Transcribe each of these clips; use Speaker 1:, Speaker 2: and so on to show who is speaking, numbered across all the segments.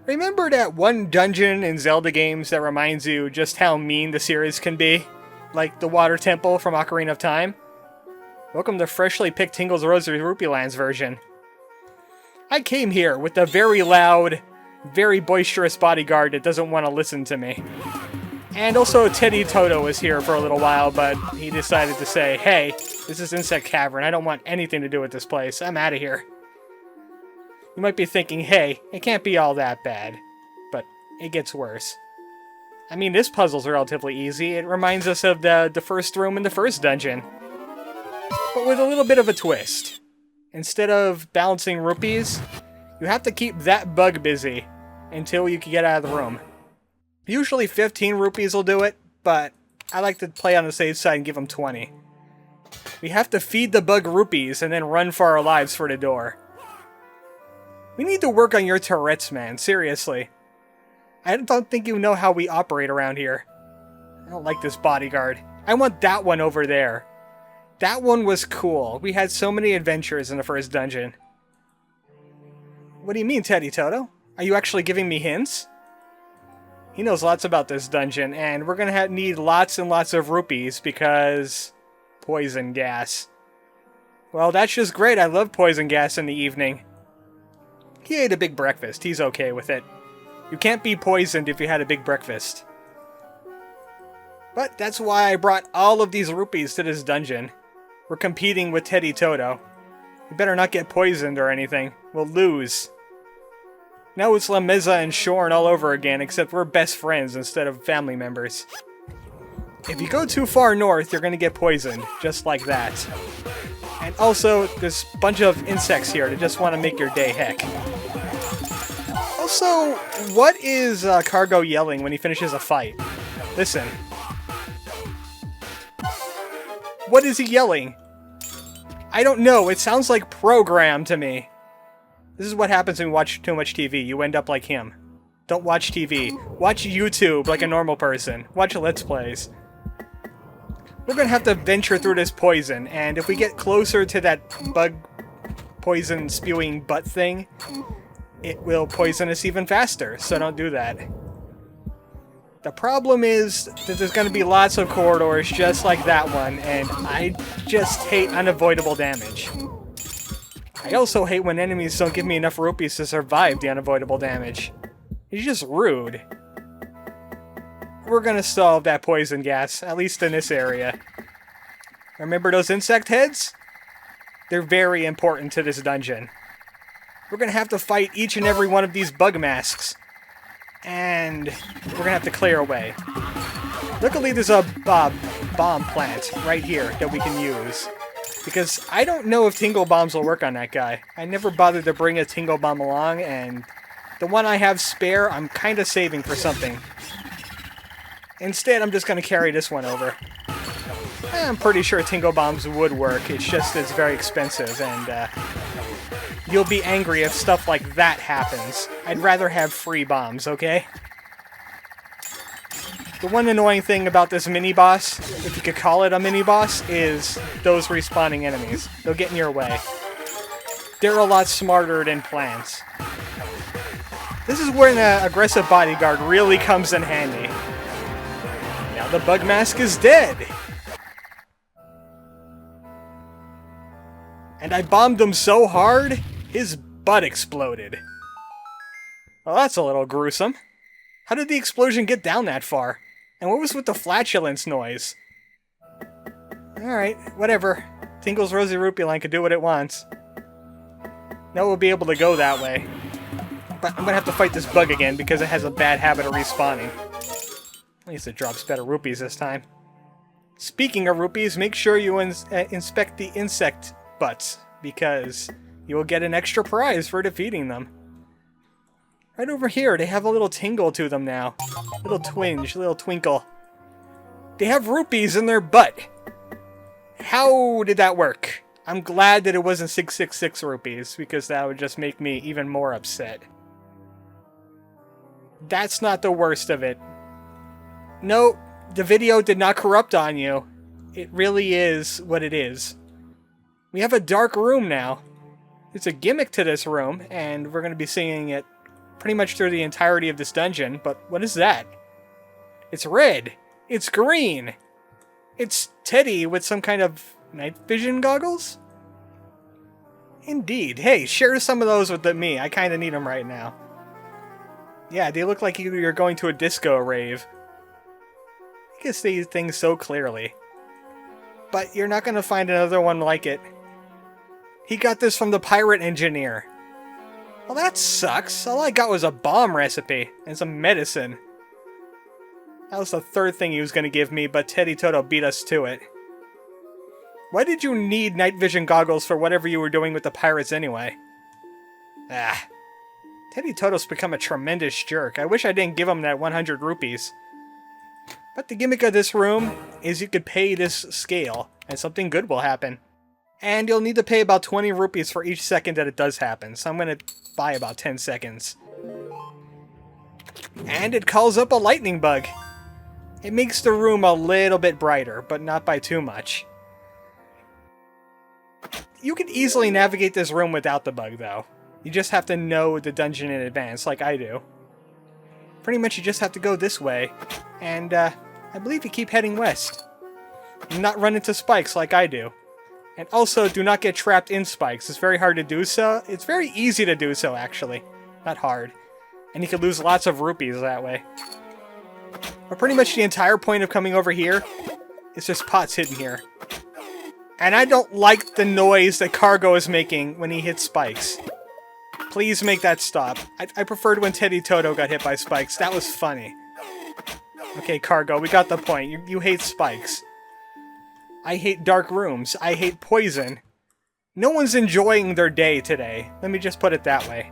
Speaker 1: Remember that one dungeon in Zelda games that reminds you just how mean the series can be? Like the Water Temple from Ocarina of Time? Welcome to freshly picked Tingle's Rosy Rupeeland's version. I came here with a very loud, very boisterous bodyguard that doesn't want to listen to me. And also Teddy Toto was here for a little while, but he decided to say, hey, this is Insect Cavern, I don't want anything to do with this place, I'm out of here. You might be thinking, hey, it can't be all that bad, but it gets worse. I mean, this puzzle's relatively easy. It reminds us of the first room in the first dungeon, but with a little bit of a twist. Instead of balancing rupees, you have to keep that bug busy until you can get out of the room. Usually 15 rupees will do it, but I like to play on the safe side and give them 20. We have to feed the bug rupees and then run for our lives for the door. We need to work on your Tourette's, man. Seriously. I don't think you know how we operate around here. I don't like this bodyguard. I want that one over there. That one was cool. We had so many adventures in the first dungeon. What do you mean, Teddy Toto? Are you actually giving me hints? He knows lots about this dungeon, and we're gonna need lots and lots of rupees because... poison gas. Well, that's just great. I love poison gas in the evening. He ate a big breakfast. He's okay with it. You can't be poisoned if you had a big breakfast. But that's why I brought all of these rupees to this dungeon. We're competing with Teddy Toto. We better not get poisoned or anything. We'll lose. Now it's La Meza and Shorn all over again, except we're best friends instead of family members. If you go too far north, you're gonna get poisoned, just like that. And also, there's a bunch of insects here that just want to make your day heck. Also, what is Cargo yelling when he finishes a fight? Listen. What is he yelling? I don't know, it sounds like program to me. This is what happens when you watch too much TV, you end up like him. Don't watch TV. Watch YouTube like a normal person. Watch Let's Plays. We're gonna have to venture through this poison, and if we get closer to that bug poison spewing butt thing, it will poison us even faster, so don't do that. The problem is that there's gonna be lots of corridors just like that one, and I just hate unavoidable damage. I also hate when enemies don't give me enough rupees to survive the unavoidable damage. It's just rude. We're gonna solve that poison gas, at least in this area. Remember those insect heads? They're very important to this dungeon. We're gonna have to fight each and every one of these bug masks. And we're gonna have to clear away. Luckily there's a bomb plant right here that we can use. Because I don't know if Tingle bombs will work on that guy. I never bothered to bring a Tingle bomb along, and the one I have spare, I'm kinda saving for something. Instead, I'm just going to carry this one over. I'm pretty sure Tingle Bombs would work, it's just it's very expensive, and you'll be angry if stuff like that happens. I'd rather have free bombs, okay? The one annoying thing about this mini-boss, if you could call it a mini-boss, is those respawning enemies. They'll get in your way. They're a lot smarter than plants. This is where an aggressive bodyguard really comes in handy. Now the bug mask is dead! And I bombed him so hard, his butt exploded. Well, that's a little gruesome. How did the explosion get down that far? And what was with the flatulence noise? Alright, whatever. Tingle's Rosy Rupeeland could do what it wants. Now we'll be able to go that way. But I'm gonna have to fight this bug again because it has a bad habit of respawning. At least it drops better rupees this time. Speaking of rupees, make sure you inspect the insect butts, because you will get an extra prize for defeating them. Right over here, they have a little tingle to them now. Little twinge, little twinkle. They have rupees in their butt. How did that work? I'm glad that it wasn't 666 rupees, because that would just make me even more upset. That's not the worst of it. No, the video did not corrupt on you. It really is what it is. We have a dark room now. It's a gimmick to this room, and we're going to be seeing it pretty much through the entirety of this dungeon, but what is that? It's red! It's green! It's Teddy with some kind of night vision goggles? Indeed. Hey, share some of those with me. I kinda need them right now. Yeah, they look like you're going to a disco rave. You can see things so clearly. But you're not gonna find another one like it. He got this from the pirate engineer. Well, that sucks. All I got was a bomb recipe and some medicine. That was the third thing he was going to give me, but Teddy Toto beat us to it. Why did you need night vision goggles for whatever you were doing with the pirates anyway? Ah. Teddy Toto's become a tremendous jerk. I wish I didn't give him that 100 rupees. But the gimmick of this room is you could pay this scale, and something good will happen. And you'll need to pay about 20 rupees for each second that it does happen, so I'm going to buy about 10 seconds. And it calls up a lightning bug. It makes the room a little bit brighter, but not by too much. You can easily navigate this room without the bug, though. You just have to know the dungeon in advance, like I do. Pretty much you just have to go this way, and I believe you keep heading west. And not run into spikes like I do. And also, do not get trapped in spikes. It's very hard to do so. It's very easy to do so, actually. Not hard. And you can lose lots of rupees that way. But pretty much the entire point of coming over here is there's pots hidden here. And I don't like the noise that Cargo is making when he hits spikes. Please make that stop. I preferred when Teddy Toto got hit by spikes. That was funny. Okay, Cargo, we got the point. You hate spikes. I hate dark rooms. I hate poison. No one's enjoying their day today. Let me just put it that way.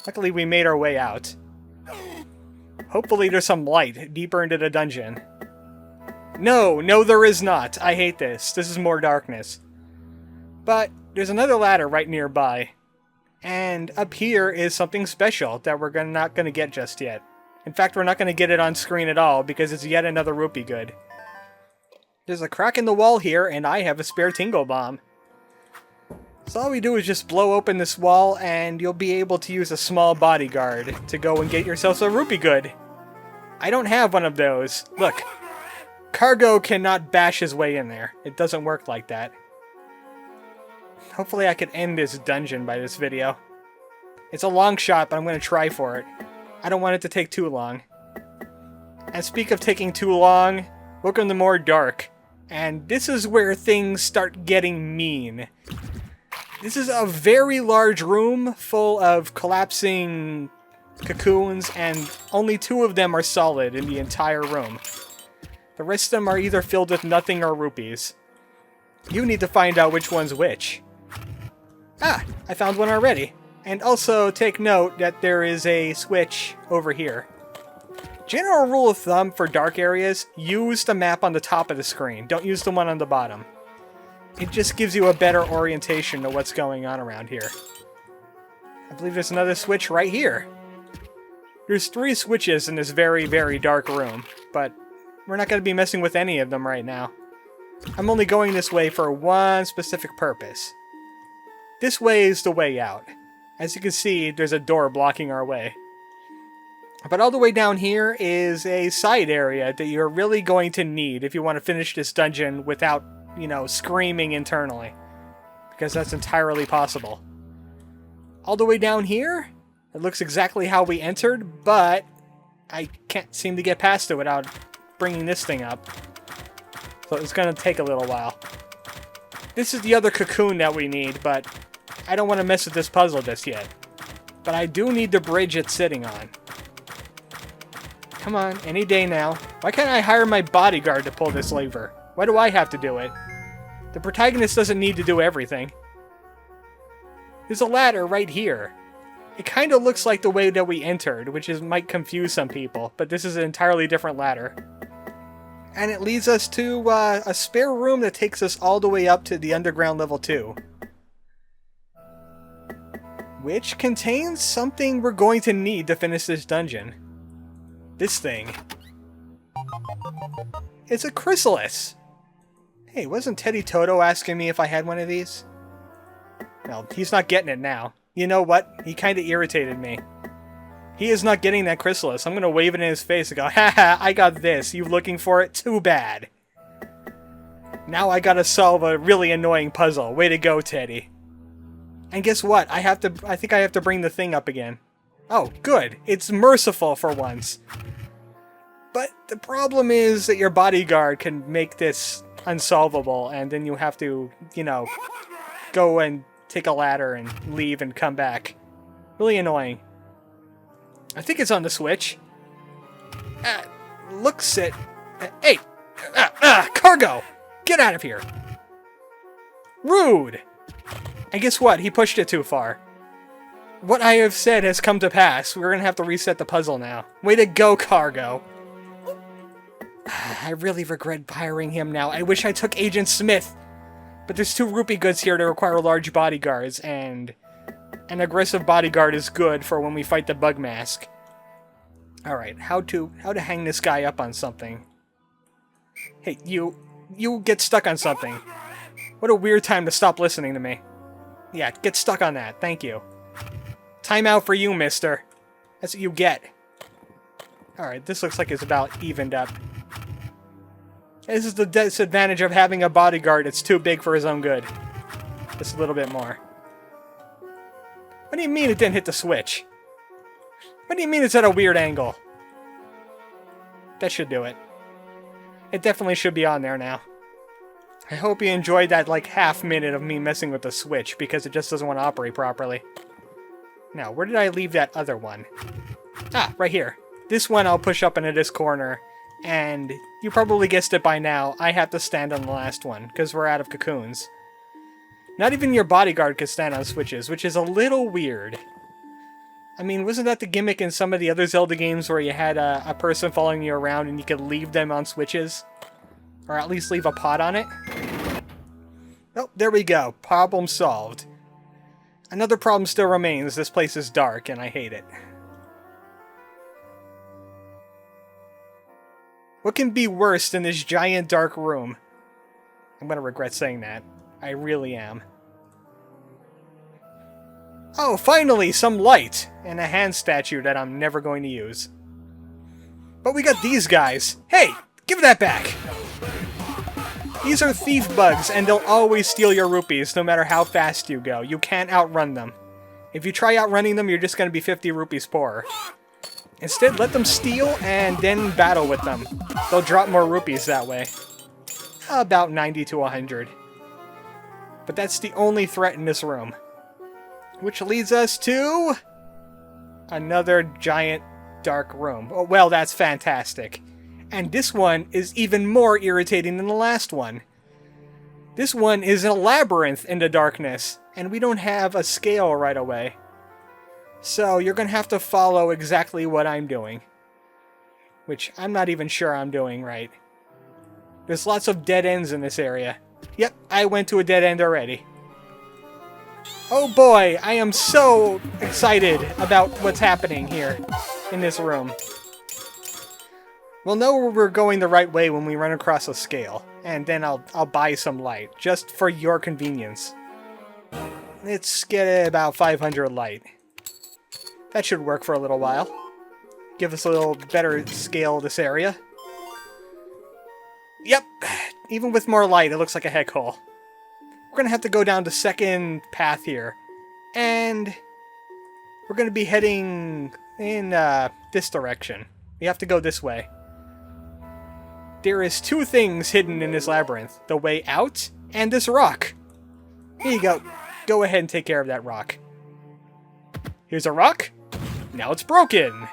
Speaker 1: Luckily, we made our way out. Hopefully there's some light deeper into the dungeon. No, there is not. I hate this. This is more darkness. But there's another ladder right nearby. And up here is something special that we're not going to get just yet. In fact, we're not going to get it on screen at all because it's yet another rupee good. There's a crack in the wall here, and I have a spare Tingle bomb. So all we do is just blow open this wall, and you'll be able to use a small bodyguard to go and get yourself a rupee good. I don't have one of those. Look, Cargo cannot bash his way in there. It doesn't work like that. Hopefully I can end this dungeon by this video. It's a long shot, but I'm going to try for it. I don't want it to take too long. And speak of taking too long, welcome to More Dark. And this is where things start getting mean. This is a very large room full of collapsing cocoons, and only 2 of them are solid in the entire room. The rest of them are either filled with nothing or rupees. You need to find out which one's which. Ah, I found one already. And also take note that there is a switch over here. General rule of thumb for dark areas, use the map on the top of the screen. Don't use the one on the bottom. It just gives you a better orientation to what's going on around here. I believe there's another switch right here. There's 3 switches in this very, very dark room, but we're not going to be messing with any of them right now. I'm only going this way for one specific purpose. This way is the way out. As you can see, there's a door blocking our way. But all the way down here is a side area that you're really going to need if you want to finish this dungeon without, screaming internally. Because that's entirely possible. All the way down here, it looks exactly how we entered, but I can't seem to get past it without bringing this thing up. So it's going to take a little while. This is the other cocoon that we need, but I don't want to mess with this puzzle just yet. But I do need the bridge it's sitting on. Come on, any day now. Why can't I hire my bodyguard to pull this lever? Why do I have to do it? The protagonist doesn't need to do everything. There's a ladder right here. It kind of looks like the way that we entered, which might confuse some people, but this is an entirely different ladder. And it leads us to a spare room that takes us all the way up to the underground level 2. Which contains something we're going to need to finish this dungeon. This thing. It's a chrysalis! Hey, wasn't Teddy Toto asking me if I had one of these? Well, he's not getting it now. You know what? He kinda irritated me. He is not getting that chrysalis. I'm going to wave it in his face and go, haha, I got this. You looking for it? Too bad. Now I gotta solve a really annoying puzzle. Way to go, Teddy. And guess what? I think I have to bring the thing up again. Oh, good. It's merciful for once. But the problem is that your bodyguard can make this unsolvable, and then you have to, you know, go and take a ladder and leave and come back. Really annoying. I think it's on the Switch. Looks it. Hey! Cargo! Get out of here! Rude! And guess what? He pushed it too far. What I have said has come to pass. We're gonna have to reset the puzzle now. Way to go, Cargo! I really regret hiring him now. I wish I took Agent Smith. But there's 2 rupee goods here to require large bodyguards, and an aggressive bodyguard is good for when we fight the bug mask. Alright, how to hang this guy up on something. Hey, you get stuck on something. What a weird time to stop listening to me. Yeah, get stuck on that. Thank you. Time out for you, mister. That's what you get. Alright, this looks like it's about evened up. This is the disadvantage of having a bodyguard that's too big for his own good. Just a little bit more. What do you mean it didn't hit the switch? What do you mean it's at a weird angle? That should do it. It definitely should be on there now. I hope you enjoyed that like half minute of me messing with the switch, because it just doesn't want to operate properly. Now, where did I leave that other one? Ah, right here. This one I'll push up into this corner, and you probably guessed it by now, I have to stand on the last one, because we're out of cocoons. Not even your bodyguard can stand on switches, which is a little weird. I mean, wasn't that the gimmick in some of the other Zelda games where you had a person following you around and you could leave them on switches? Or at least leave a pot on it? Oh, there we go. Problem solved. Another problem still remains. This place is dark and I hate it. What can be worse than this giant dark room? I'm gonna regret saying that. I really am. Oh, finally, some light! And a hand statue that I'm never going to use. But we got these guys. Hey! Give that back! These are thief bugs, and they'll always steal your rupees, no matter how fast you go. You can't outrun them. If you try outrunning them, you're just going to be 50 rupees poorer. Instead, let them steal, and then battle with them. They'll drop more rupees that way. About 90 to 100. But that's the only threat in this room. Which leads us to another giant dark room. Oh, well, that's fantastic. And this one is even more irritating than the last one. This one is a labyrinth in the darkness, and we don't have a scale right away. So you're going to have to follow exactly what I'm doing. Which I'm not even sure I'm doing right. There's lots of dead ends in this area. Yep, I went to a dead end already. Oh boy, I am so excited about what's happening here in this room. We'll know we're going the right way when we run across a scale, and then I'll buy some light, just for your convenience. Let's get about 500 light. That should work for a little while. Give us a little better scale this area. Yep, even with more light, it looks like a heck hole. We're going to have to go down the second path here. And we're going to be heading in this direction. We have to go this way. There is 2 things hidden in this labyrinth. The way out and this rock. Here you go. Go ahead and take care of that rock. Here's a rock. Now it's broken.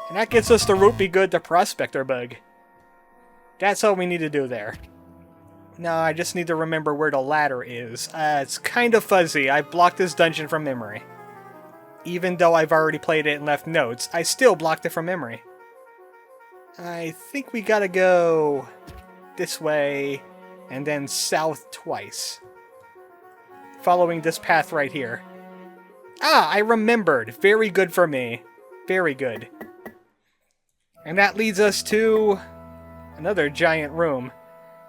Speaker 1: And that gets us the rupee good, the prospector bug. That's all we need to do there. Now I just need to remember where the ladder is. It's kind of fuzzy. I blocked this dungeon from memory. Even though I've already played it and left notes, I still blocked it from memory. I think we gotta go this way and then south twice. Following this path right here. Ah, I remembered. Very good for me. Very good. And that leads us to another giant room.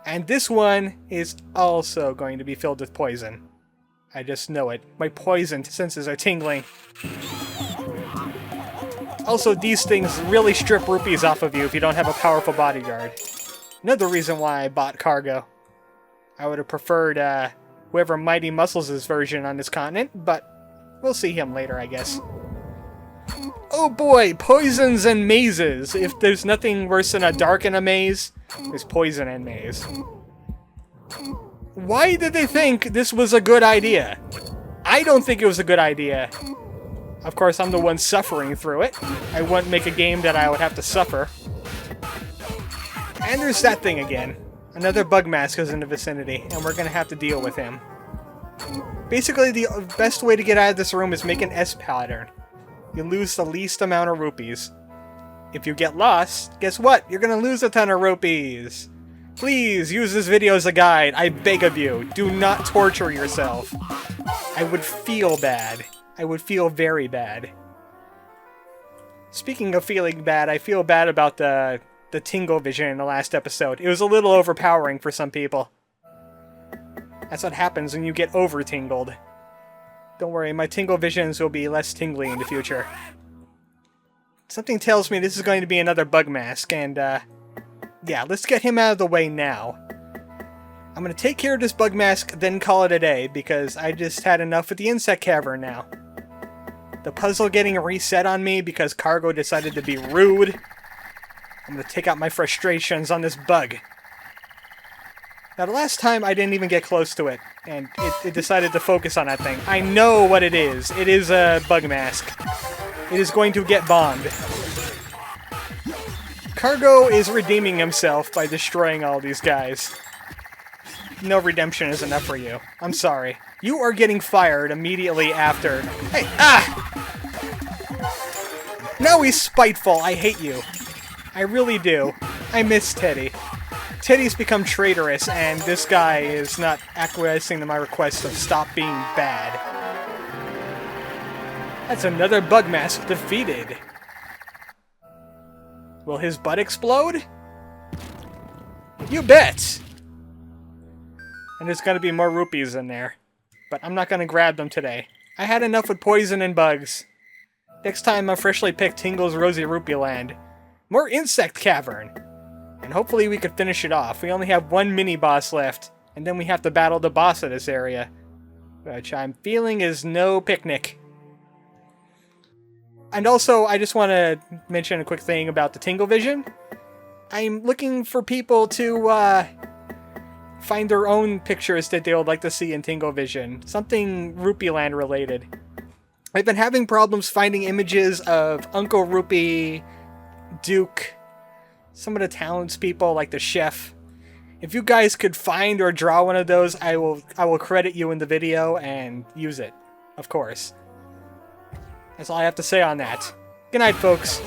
Speaker 1: And this one is also going to be filled with poison. I just know it. My poison senses are tingling. Also, these things really strip rupees off of you if you don't have a powerful bodyguard. Another reason why I bought cargo. I would have preferred whoever Mighty Muscles' version on this continent, but we'll see him later, I guess. Oh boy, poisons and mazes. If there's nothing worse than a dark in a maze, there's poison and maze. Why did they think this was a good idea? I don't think it was a good idea. Of course, I'm the one suffering through it. I wouldn't make a game that I would have to suffer. And there's that thing again. Another bug mask is in the vicinity, and we're gonna have to deal with him. Basically, the best way to get out of this room is make an S pattern. You lose the least amount of rupees. If you get lost, guess what? You're gonna lose a ton of rupees. Please use this video as a guide. I beg of you. Do not torture yourself. I would feel bad. I would feel very bad. Speaking of feeling bad, I feel bad about the Tingle vision in the last episode. It was a little overpowering for some people. That's what happens when you get over-tingled. Don't worry, my Tingle visions will be less tingly in the future. Something tells me this is going to be another bug mask, and yeah, let's get him out of the way now. I'm going to take care of this bug mask, then call it a day, because I just had enough with the insect cavern now. The puzzle getting reset on me because Cargo decided to be rude. I'm going to take out my frustrations on this bug. Now, the last time I didn't even get close to it, and it decided to focus on that thing. I know what it is. It is a bug mask. It is going to get bombed. Cargo is redeeming himself by destroying all these guys. No redemption is enough for you. I'm sorry. You are getting fired immediately after. Hey, Now he's spiteful. I hate you. I really do. I miss Teddy. Teddy's become traitorous, and this guy is not acquiescing to my request of stop being bad. That's another bug mask defeated. Will his butt explode? You bet! And there's gonna be more rupees in there. But I'm not gonna grab them today. I had enough with poison and bugs. Next time I'll freshly pick Tingle's Rosy Rupeeland. More insect cavern! And hopefully we could finish it off. We only have one mini-boss left, and then we have to battle the boss of this area. Which I'm feeling is no picnic. And also, I just want to mention a quick thing about the Tingle Vision. I'm looking for people to find their own pictures that they would like to see in Tingle Vision. Something Rupeeland related. I've been having problems finding images of Uncle Rupee, Duke, some of the townspeople like the chef. If you guys could find or draw one of those, I will credit you in the video and use it, of course. That's all I have to say on that. Good night, folks.